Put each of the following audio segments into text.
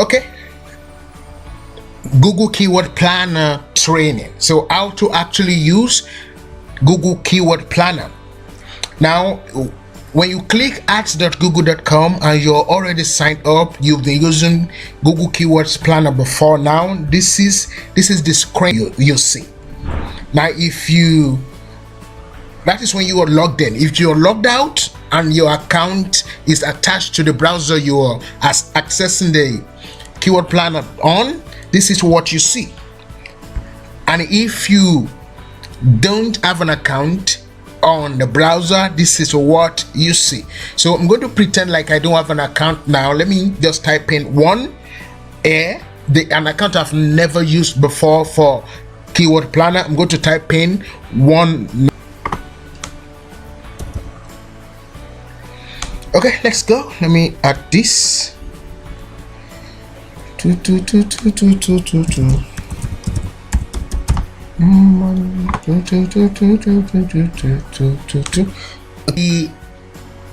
Okay, Google Keyword Planner training. So how to actually use Google Keyword Planner. Now, when you click ads.google.com and you're already signed up, you've been using Google Keywords Planner before. Now, this is the screen you see. Now, that is when you are logged in. If you're logged out and your account is attached to the browser you are accessing the Keyword Planner on, this is what you see. And if you don't have an account on the browser, this is what you see. So I'm going to pretend like I don't have an account now. Let me just type in an account I've never used before for Keyword Planner. I'm going to type in one. Okay, let's go. Let me add this. Be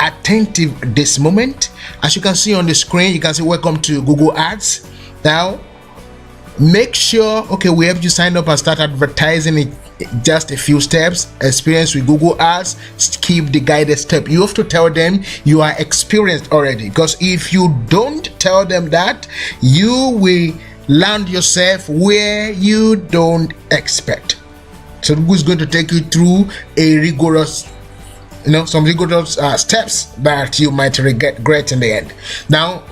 attentive this moment. As you can see on the screen, you can see welcome to Google Ads. Now, make sure, okay, we have you sign up and start advertising it. Just a few steps. Experience with Google Ads, skip the guided step. You have to tell them you are experienced already, because if you don't tell them that, you will land yourself where you don't expect. So Google is going to take you through a rigorous, some rigorous steps that you might regret in the end. Now,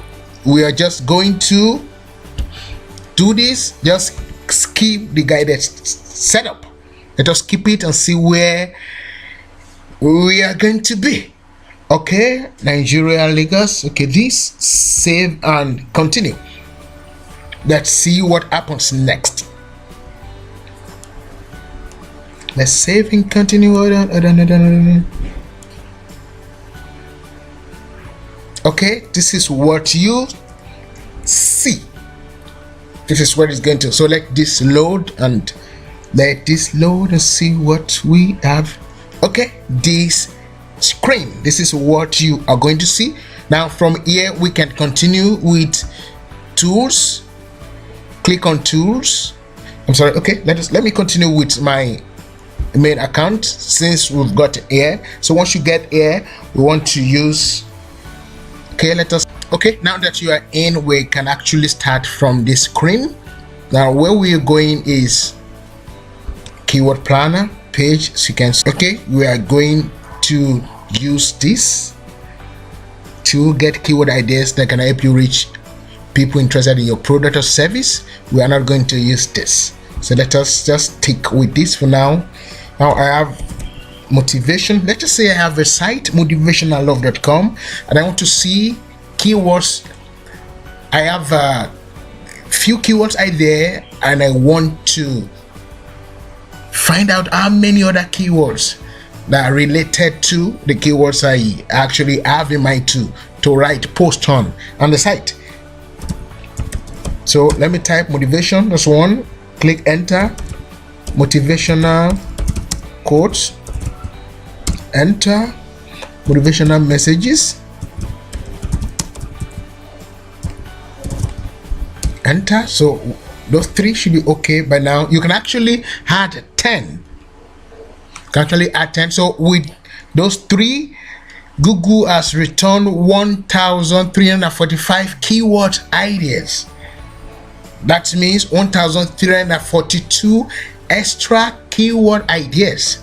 we are just going to do this. Just skip the guided setup. Let us keep it and see where we are going to be. Okay, Nigeria, Lagos. Okay, this, save and continue. Let's see what happens next. Let's save and continue. Okay, this is what you see. This is where it's going to. So let this load and see what we have. Okay, this screen, this is what you are going to see. Now from here we can continue with tools. Click on tools. I'm sorry. Okay, let me continue with my main account since we've got here. So once you get here, we want to use, okay, now that you are in, we can actually start from this screen. Now where we are going is Keyword Planner page. So you can see, okay, we are going to use this to get keyword ideas that can help you reach people interested in your product or service. We are not going to use this, so let us just stick with this for now. Now I have motivation. Let's just say I have a site, motivationallove.com, and I want to see keywords. I have a few keywords out there, and I want to find out how many other keywords that are related to the keywords I actually have in mind to write post on the site. So let me type motivation. That's one. Click enter. Motivational quotes. Enter. Motivational messages. Enter. So those three should be okay by now. You can actually add 10. So with those three, Google has returned 1,345 keyword ideas. That means 1,342 extra keyword ideas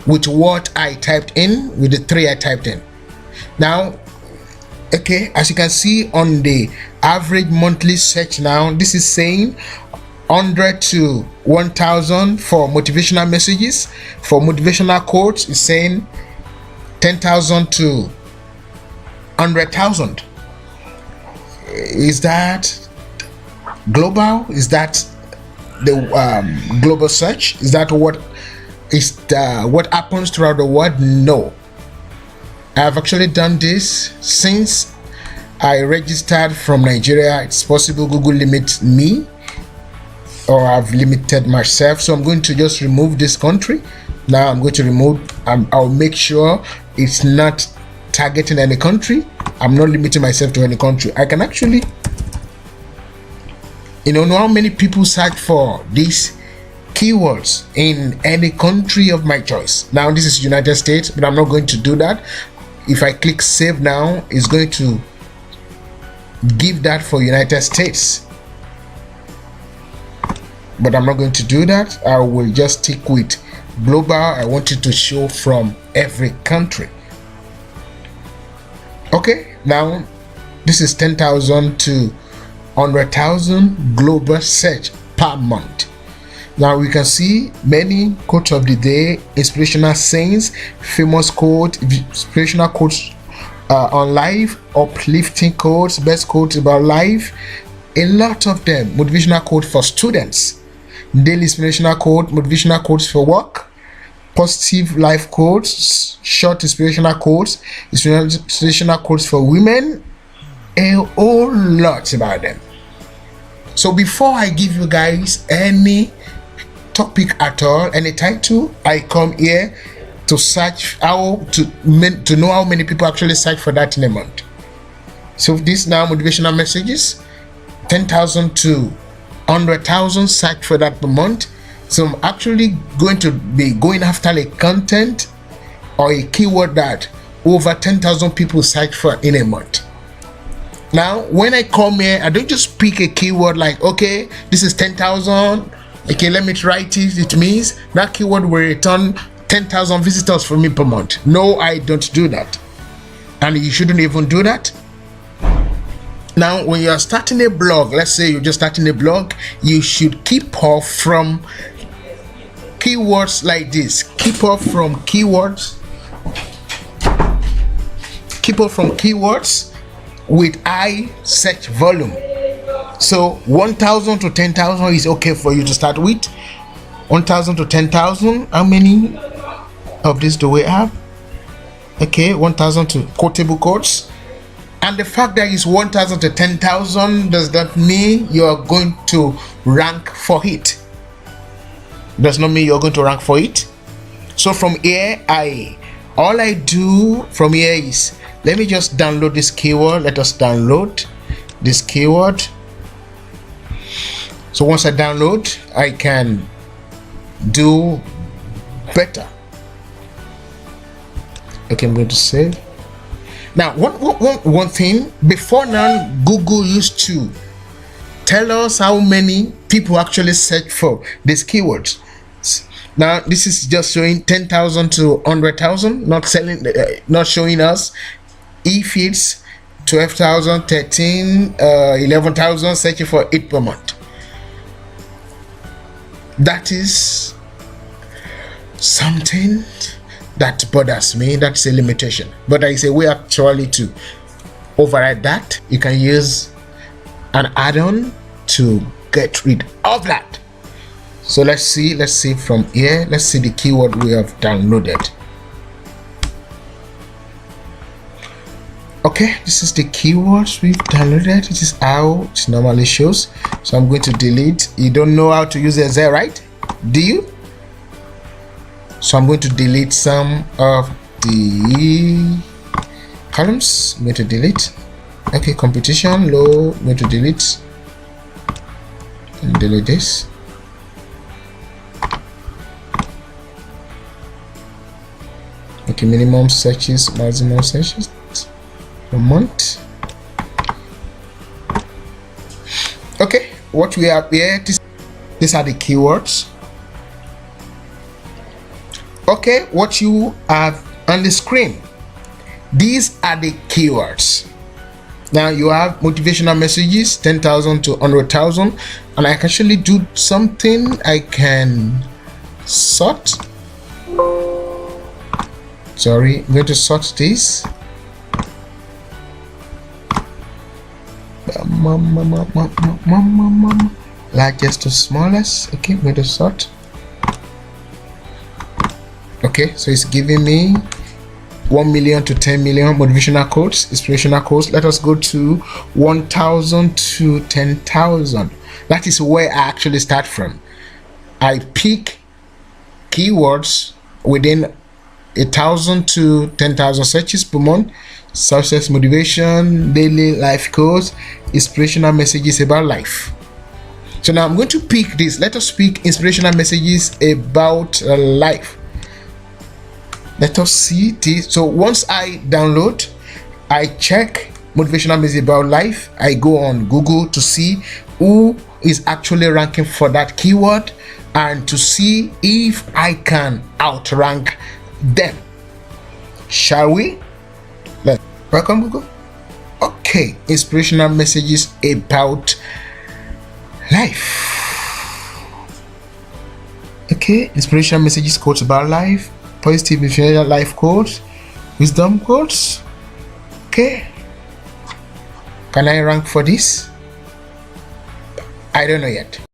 with what I typed in, with the three I typed in. Now, okay, as you can see on the average monthly search now, this is saying 100 to 1,000 for motivational messages. For motivational quotes, it's saying 10,000 to 100,000. Is that global? Is that the global search? Is that what happens throughout the world? No. I've actually done this since I registered from Nigeria. It's possible Google limits me, or I've limited myself. So I'm going to just remove this country. Now I'm going to remove, I'll make sure it's not targeting any country. I'm not limiting myself to any country. I can actually Know how many people search for these keywords in any country of my choice. Now this is United States, but I'm not going to do that. If I click save now, it's going to give that for United States, but I'm not going to do that. I will just stick with global. I want it to show from every country. Okay, now this is 10,000 to 100,000 global search per month. Now we can see many quotes of the day, inspirational sayings, famous quote, inspirational quotes on life, uplifting quotes, best quotes about life, a lot of them, motivational quote for students, daily inspirational quote, motivational quotes for work, positive life quotes, short inspirational quotes, inspirational quotes for women, a whole lot about them. So before I give you guys any topic at all, any title, I come here to search how to know how many people actually search for that in a month. So this now motivational messages, 10,000 to 100,000 search for that per month. So I'm actually going to be going after a content or a keyword that over 10,000 people search for in a month. Now when I come here, I don't just pick a keyword like, okay, this is 10,000, okay, let me write it. It means that keyword will return 10,000 visitors for me per month. No, I don't do that, and you shouldn't even do that. Now when you're starting a blog, let's say you're just starting a blog, you should keep off from keywords like this. Keep off from keywords with high search volume. So 1,000 to 10,000 is okay for you to start with. 1,000 to 10,000. How many of this do we have? Okay, 1,000 to quotable quotes. And the fact that it's 1,000 to 10,000 does not mean you are going to rank for it. Does not mean you're going to rank for it. So from here, all I do from here is, let me just download this keyword. Let us download this keyword. So once I download, I can do better. Okay, I'm going to save. Now, one thing, before now, Google used to tell us how many people actually search for these keywords. Now, this is just showing 10,000 to 100,000, not showing us if it's 12,000, 13, 11,000 searching for it per month. That is something that bothers me. That's a limitation, but there is a way actually to override that. You can use an add-on to get rid of that. So let's see from here. Let's see the keyword we have downloaded. Okay, this is the keywords we've downloaded. This is how it normally shows. So I'm going to delete. You don't know how to use Excel, right? Do you? So I'm going to delete some of the columns. I'm going to delete. Okay, competition low. I'm going to delete. And delete this. Okay, minimum searches, maximum searches per month. Okay, what we have here, these are the keywords. Okay, what you have on the screen, these are the keywords. Now you have motivational messages, 10,000 to 100,000, and I can actually do something. I can sort. Sorry, I'm going to sort this. Largest to smallest. Okay, I'm going to sort. Okay, so it's giving me 1 million to 10 million motivational quotes, inspirational quotes. Let us go to 1,000 to 10,000. That is where I actually start from. I pick keywords within 1,000 to 10,000 searches per month. Success, motivation, daily life quotes, inspirational messages about life. So now I'm going to pick this. Let us pick inspirational messages about life. Let us see this. So once I download, I check motivational message about life. I go on Google to see who is actually ranking for that keyword and to see if I can outrank them. Shall we? Welcome, Google. Okay, inspirational messages about life. Okay, inspirational messages, quotes about life, positive inspirational life quotes, wisdom quotes. Okay, can I rank for this? I don't know yet.